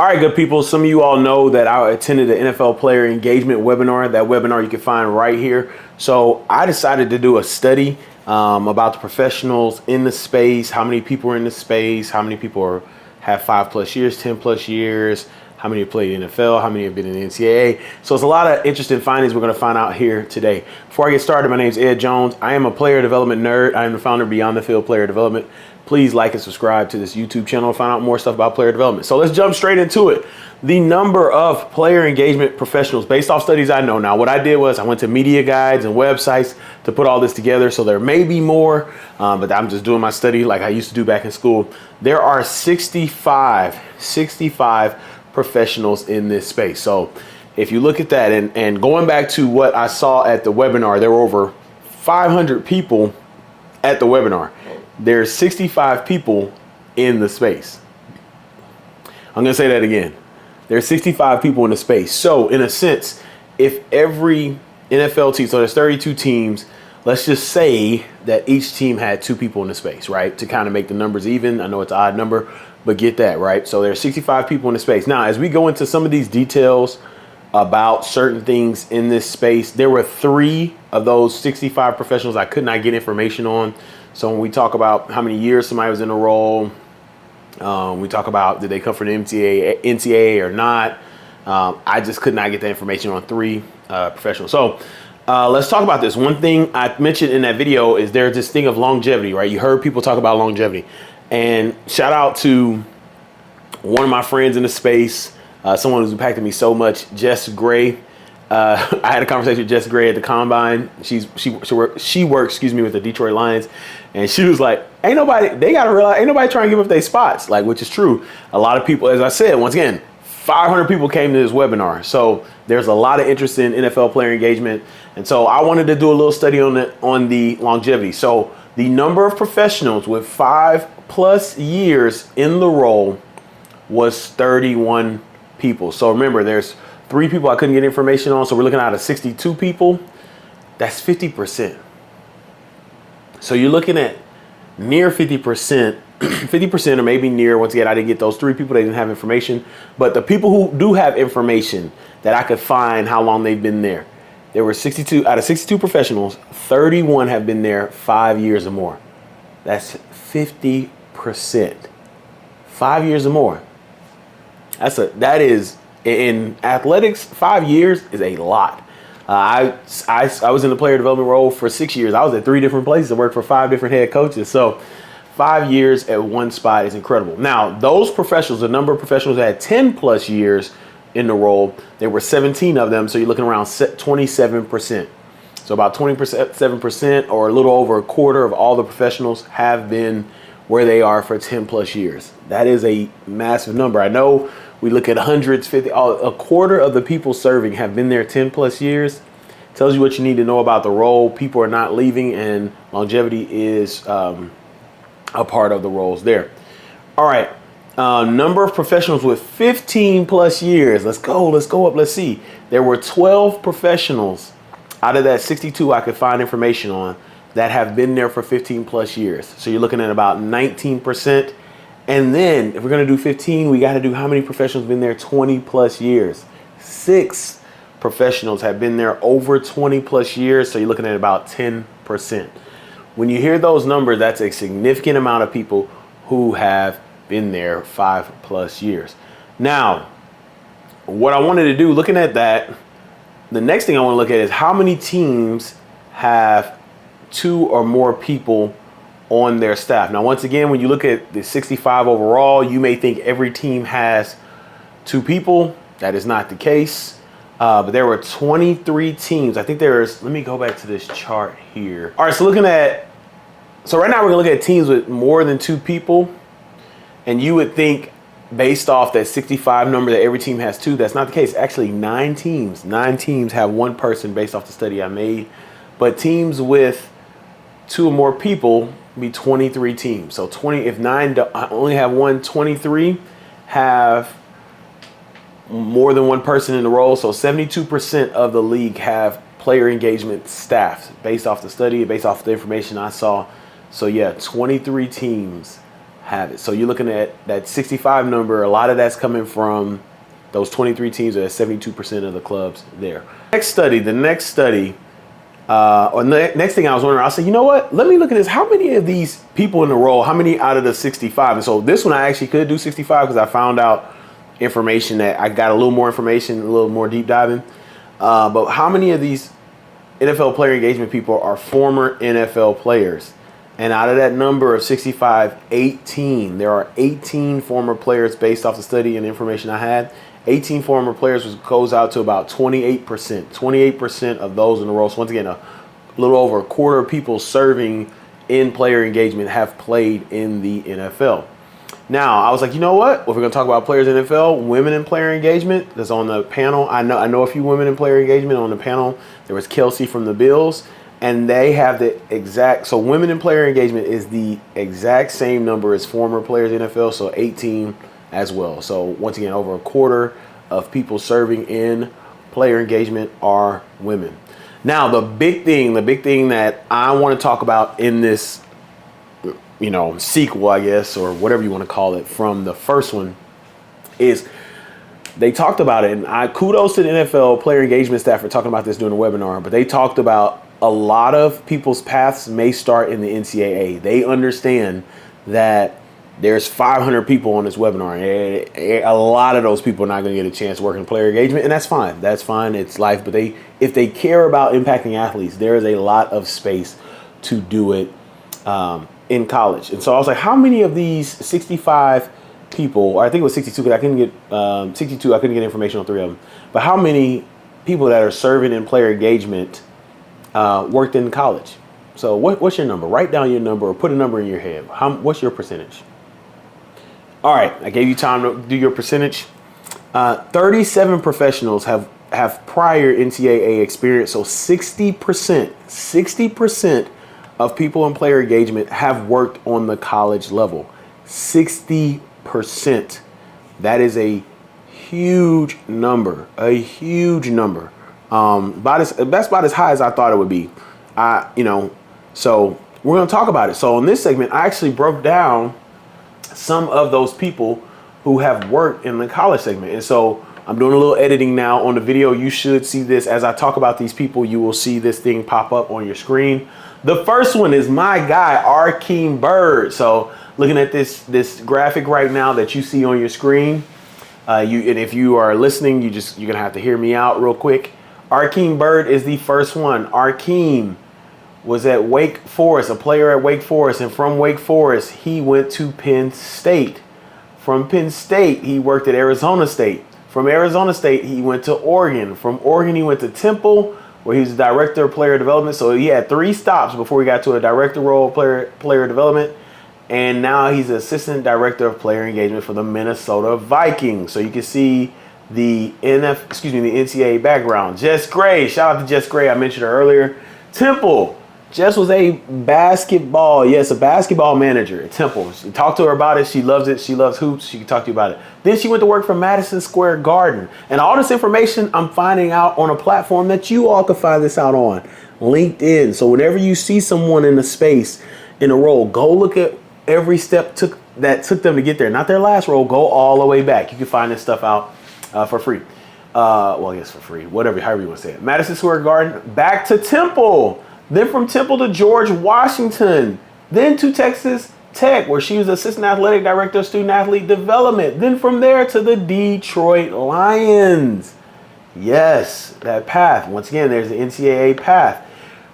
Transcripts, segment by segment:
All right, good people. Some of you all know that I attended the NFL Player Engagement webinar. That webinar you can find right here. So I decided to do a study about the professionals in the space, how many people are in the space, how many people have 5+ years, 10+ years, how many have played NFL, how many have been in the NCAA. So it's a lot of interesting findings we're going to find out here today. Before I get started, my name is Ed Jones. I am a player development nerd. I am the founder of Beyond the Field Player Development. Please like and subscribe to this YouTube channel to find out more stuff about player development. So let's jump straight into it. The number of player engagement professionals based off studies I know. Now, what I did was I went to media guides and websites to put all this together. So there may be more, but I'm just doing my study like I used to do back in school. There are 65 professionals in this space. So if you look at that and going back to what I saw at the webinar, there were over 500 people at the webinar. There's 65 people in the space. I'm going to say that again. There's 65 people in the space. So in a sense, if every NFL team, so there's 32 teams, let's just say that each team had 2 people in the space, right? To kind of make the numbers even. I know it's an odd number, but get that, right? So there's 65 people in the space. Now, as we go into some of these details about certain things in this space, there were 3 of those 65 professionals I could not get information on. So when we talk about how many years somebody was in a role, we talk about did they come from the NCAA or not. I just could not get the information on 3 professionals. So let's talk about this. One thing I mentioned in that video is there's this thing of longevity, right? You heard people talk about longevity. And shout out to one of my friends in the space, someone who's impacted me so much, Jess Gray. I had a conversation with Jess Gray at the Combine. She works with the Detroit Lions. And she was like, they gotta realize, ain't nobody trying to give up their spots, like, which is true. A lot of people, as I said, once again, 500 people came to this webinar. So there's a lot of interest in NFL player engagement. And so I wanted to do a little study on the longevity. So the number of professionals with 5+ years in the role was 31 people. So remember, there's 3 people I couldn't get information on. So we're looking at 62 people. That's 50%. So you're looking at near 50%, 50% or maybe near. Once again, I didn't get those 3 people. They didn't have information. But the people who do have information that I could find how long they've been there, there were 62 out of 62 professionals, 31 have been there 5 years or more. That's 50%. 5 years or more. That is in athletics, 5 years is a lot. I was in the player development role for 6 years. I was at 3 different places. I worked for 5 different head coaches. So 5 years at one spot is incredible. Now, those professionals, the number of professionals that had 10+ years in the role, there were 17 of them. So you're looking around 27%. So about 27% or a little over a quarter of all the professionals have been where they are for 10+ years. That is a massive number. I know we look at hundreds, 50, a quarter of the people serving have been there 10+ years. Tells you what you need to know about the role. People are not leaving, and longevity is a part of the roles there. All right, number of professionals with 15+ years. Let's go up, let's see. There were 12 professionals out of that 62 I could find information on that have been there for 15+ years. So you're looking at about 19%. And then if we're going to do 15, we got to do how many professionals have been there 20+ years. 6 professionals have been there over 20+ years. So you're looking at about 10%. When you hear those numbers, that's a significant amount of people who have been there 5+ years. Now, what I wanted to do, looking at that, the next thing I want to look at is how many teams have 2 or more people on their staff. Now, once again, when you look at the 65 overall, you may think every team has 2 people. That is not the case. But there were 23 teams. I think let me go back to this chart here. All right, so right now we're gonna look at teams with more than 2 people. And you would think based off that 65 number that every team has 2. That's not the case. Actually, 9 teams have 1 person based off the study I made. But teams with 2 or more people be 23 teams. So 20, if 9 only have 1, 23 have more than 1 person in the role. So 72% of the league have player engagement staff based off the study, based off the information I saw. So yeah, 23 teams have it. So you're looking at that 65 number. A lot of that's coming from those 23 teams, or 72% of the clubs there. The next study, next thing I was wondering, I said, you know what? Let me look at this. How many of these people in the role, how many out of the 65? And so this one I actually could do 65 because I found out information that I got a little more information, a little more deep diving. But how many of these NFL player engagement people are former NFL players? And out of that number of 65, 18, there are 18 former players based off the study and information I had. 18 former players, which goes out to about 28%. 28% of those in the role. So once again, a little over a quarter of people serving in player engagement have played in the NFL. Now, I was like, you know what? If we're going to talk about players in NFL, women in player engagement, that's on the panel. I know a few women in player engagement on the panel. There was Kelsey from the Bills, and they have the exact, so women in player engagement is the exact same number as former players in NFL, so 18 as well. So once again, over a quarter of people serving in player engagement are women. Now, the big thing that I want to talk about in this, sequel, I guess, or whatever you want to call it, from the first one, is they talked about it, and kudos to the NFL player engagement staff for talking about this during the webinar, but they talked about a lot of people's paths may start in the NCAA. They understand that there's 500 people on this webinar, and a lot of those people are not going to get a chance to work in player engagement, and that's fine. That's fine. It's life. But if they care about impacting athletes, there is a lot of space to do it in college. And so I was like, how many of these 65 people, or I think it was 62, because I couldn't get 62. I couldn't get information on 3 of them. But how many people that are serving in player engagement worked in college? So what's your number? Write down your number, or put a number in your head. What's your percentage? All right, I gave you time to do your percentage. 37 professionals have prior NCAA experience, so 60% of people in player engagement have worked on the college level. 60%. That is a huge number. That's about as high as I thought it would be. So we're going to talk about it. So in this segment, I actually broke down some of those people who have worked in the college segment. And so I'm doing a little editing now on the video. You should see this as I talk about these people. You will see this thing pop up on your screen. The first one is my guy, Arkeem Byrd. So looking at this graphic right now that you see on your screen, and if you are listening, you're gonna have to hear me out real quick. Arkeem Byrd is the first one. Arkeem was at Wake Forest, a player at Wake Forest, and from Wake Forest, he went to Penn State. From Penn State, he worked at Arizona State. From Arizona State, he went to Oregon. From Oregon, he went to Temple, where he was the director of player development. So he had 3 stops before he got to a director role of player development. And now he's assistant director of player engagement for the Minnesota Vikings. So you can see the NCAA background. Jess Gray, shout out to Jess Gray. I mentioned her earlier. Temple. Jess was a basketball manager at Temple. She talked to her about it. She loves it. She loves hoops. She can talk to you about it. Then she went to work for Madison Square Garden. And all this information I'm finding out on a platform that you all can find this out on, LinkedIn. So whenever you see someone in a space, in a role, go look at every step that took them to get there. Not their last role. Go all the way back. You can find this stuff out for free. I guess for free. However you want to say it. Madison Square Garden, back to Temple. Then from Temple to George Washington, then to Texas Tech, where she was assistant athletic director of student athlete development. Then from there to the Detroit Lions. Yes, that path. Once again, there's the NCAA path.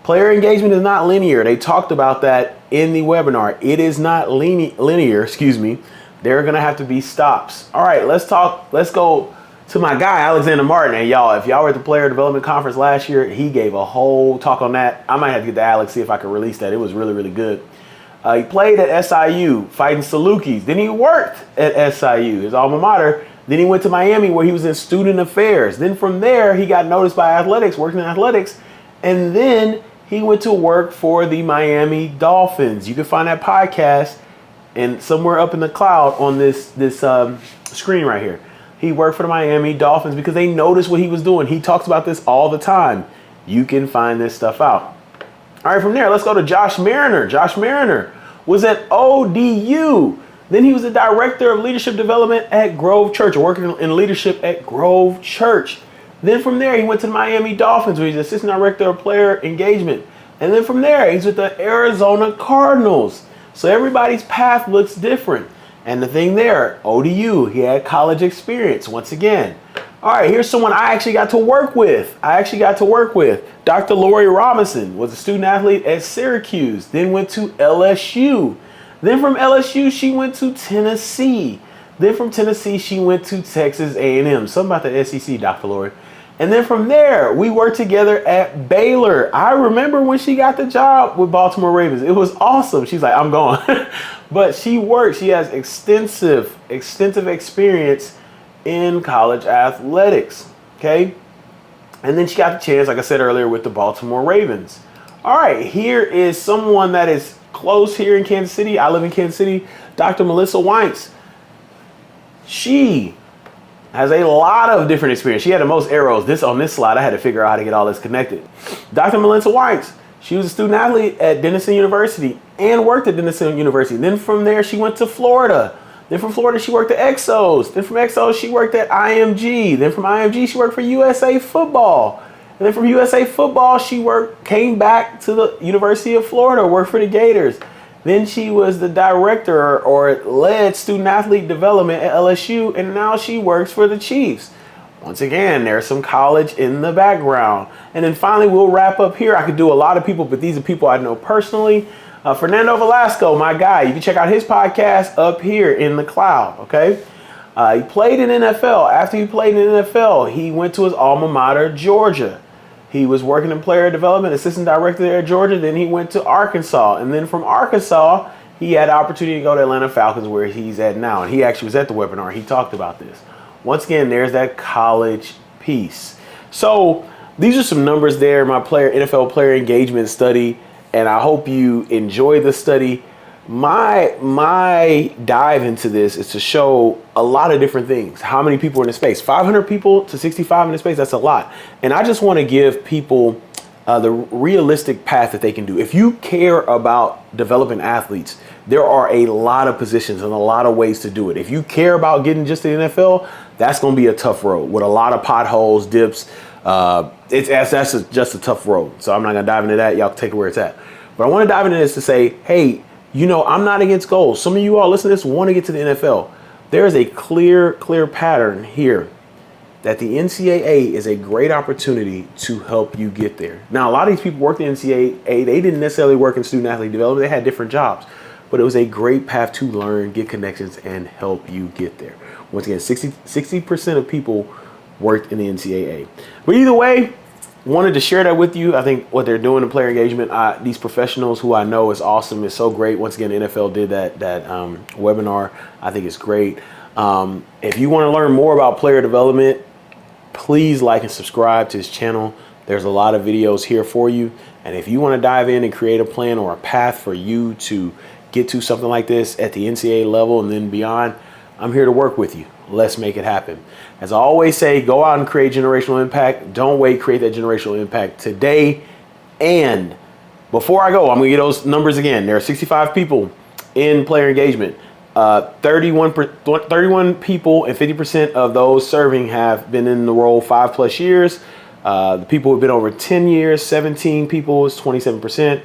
Player engagement is not linear. They talked about that in the webinar. It is not linear. There are going to have to be stops. All right, let's go to my guy, Alexander Martin. And y'all, if y'all were at the Player Development Conference last year, he gave a whole talk on that. I might have to get to Alex, see if I can release that. It was really, really good. He played at SIU, fighting Salukis. Then he worked at SIU, his alma mater. Then he went to Miami, where he was in student affairs. Then from there, he got noticed by athletics, working in athletics. And then he went to work for the Miami Dolphins. You can find that podcast and somewhere up in the cloud on this screen right here. He worked for the Miami Dolphins because they noticed what he was doing. He talks about this all the time. You can find this stuff out. All right, from there, let's go to Josh Marriner. Josh Marriner was at ODU. Then he was the director of leadership development at Grove Church, working in leadership at Grove Church. Then from there, he went to the Miami Dolphins, where he's assistant director of player engagement. And then from there, he's with the Arizona Cardinals. So everybody's path looks different. And the thing there, ODU, he had college experience once again. All right, here's someone I actually got to work with. Dr. Lori Robinson was a student athlete at Syracuse, then went to LSU. Then from LSU, she went to Tennessee. Then from Tennessee, she went to Texas A&M. Something about the SEC, Dr. Lori. And then from there, we worked together at Baylor. I remember when she got the job with Baltimore Ravens. It was awesome. She's like, I'm gone. But she works. She has extensive experience in college athletics. Okay. And then she got the chance, like I said earlier, with the Baltimore Ravens. All right. Here is someone that is close here in Kansas City. I live in Kansas City. Dr. Melissa Weinsz. She has a lot of different experience. She had the most arrows. On this slide, I had to figure out how to get all this connected. Dr. Melissa Weinsz. She was a student athlete at Denison University and worked at Denison University. Then from there, she went to Florida. Then from Florida, she worked at Exos. Then from Exos, she worked at IMG. Then from IMG, she worked for USA Football. And then from USA Football, she came back to the University of Florida, worked for the Gators. Then she was the director or led student athlete development at LSU, and now she works for the Chiefs. Once again, there's some college in the background. And then finally, we'll wrap up here. I could do a lot of people, but these are people I know personally. Fernando Velasco, my guy. You can check out his podcast up here in the cloud, okay? He played in NFL. After he played in NFL, he went to his alma mater, Georgia. He was working in player development, assistant director there at Georgia. Then he went to Arkansas. And then from Arkansas, he had the opportunity to go to Atlanta Falcons, where he's at now. And he actually was at the webinar. He talked about this. Once again, there's that college piece. So these are some numbers there, my NFL player engagement study. And I hope you enjoy the study. My dive into this is to show a lot of different things. How many people are in the space? 500 people to 65 in the space, that's a lot. And I just want to give people the realistic path that they can do. If you care about developing athletes, there are a lot of positions and a lot of ways to do it. If you care about getting just to the NFL, that's going to be a tough road with a lot of potholes, dips. That's just a tough road. So I'm not going to dive into that. Y'all can take it where it's at. But I want to dive into this to say, hey, I'm not against goals. Some of you all listening to this want to get to the NFL. There is a clear pattern here that the NCAA is a great opportunity to help you get there. Now, a lot of these people work in the NCAA. They didn't necessarily work in student athlete development. They had different jobs. But it was a great path to learn, get connections, and help you get there. Once again, 60% of people worked in the NCAA. But either way, wanted to share that with you. I think what they're doing in player engagement, these professionals who I know is awesome, is so great. Once again, the NFL did that webinar. I think it's great. If you want to learn more about player development, please like and subscribe to his channel. There's a lot of videos here for you. And if you want to dive in and create a plan or a path for you to get to something like this at the NCAA level and then beyond, I'm here to work with you. Let's make it happen. As I always say, go out and create generational impact. Don't wait, create that generational impact today. And before I go, I'm going to get those numbers again. There are 65 people in player engagement. 31 people and 50% of those serving have been in the role 5+ years. The people who have been over 10 years, 17 people is 27%.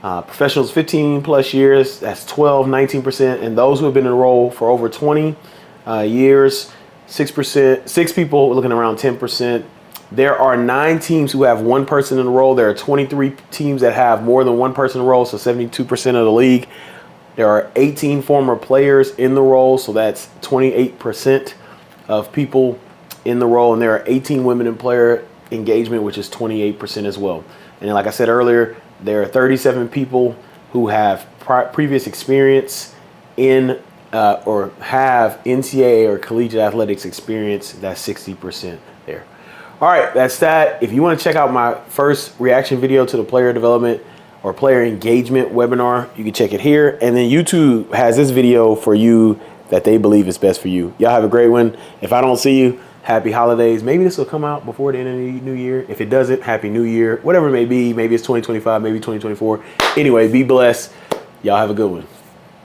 Professionals 15+ years, that's 19%. And those who have been in the role for over 20 years, 6%, 6 people looking around 10%. There are 9 teams who have one person in the role. There are 23 teams that have more than one person in the role, so 72% of the league. There are 18 former players in the role, so that's 28% of people in the role. And there are 18 women in player engagement, which is 28% as well. And then, like I said earlier, there are 37 people who have previous experience in or have NCAA or collegiate athletics experience. That's 60% there. All right, that's that. If you want to check out my first reaction video to the player development or player engagement webinar, you can check it here. And then YouTube has this video for you that they believe is best for you. Y'all have a great one. If I don't see you, happy holidays. Maybe this will come out before the end of the new year. If it doesn't, happy new year. Whatever it may be. Maybe it's 2025, maybe 2024. Anyway, be blessed. Y'all have a good one.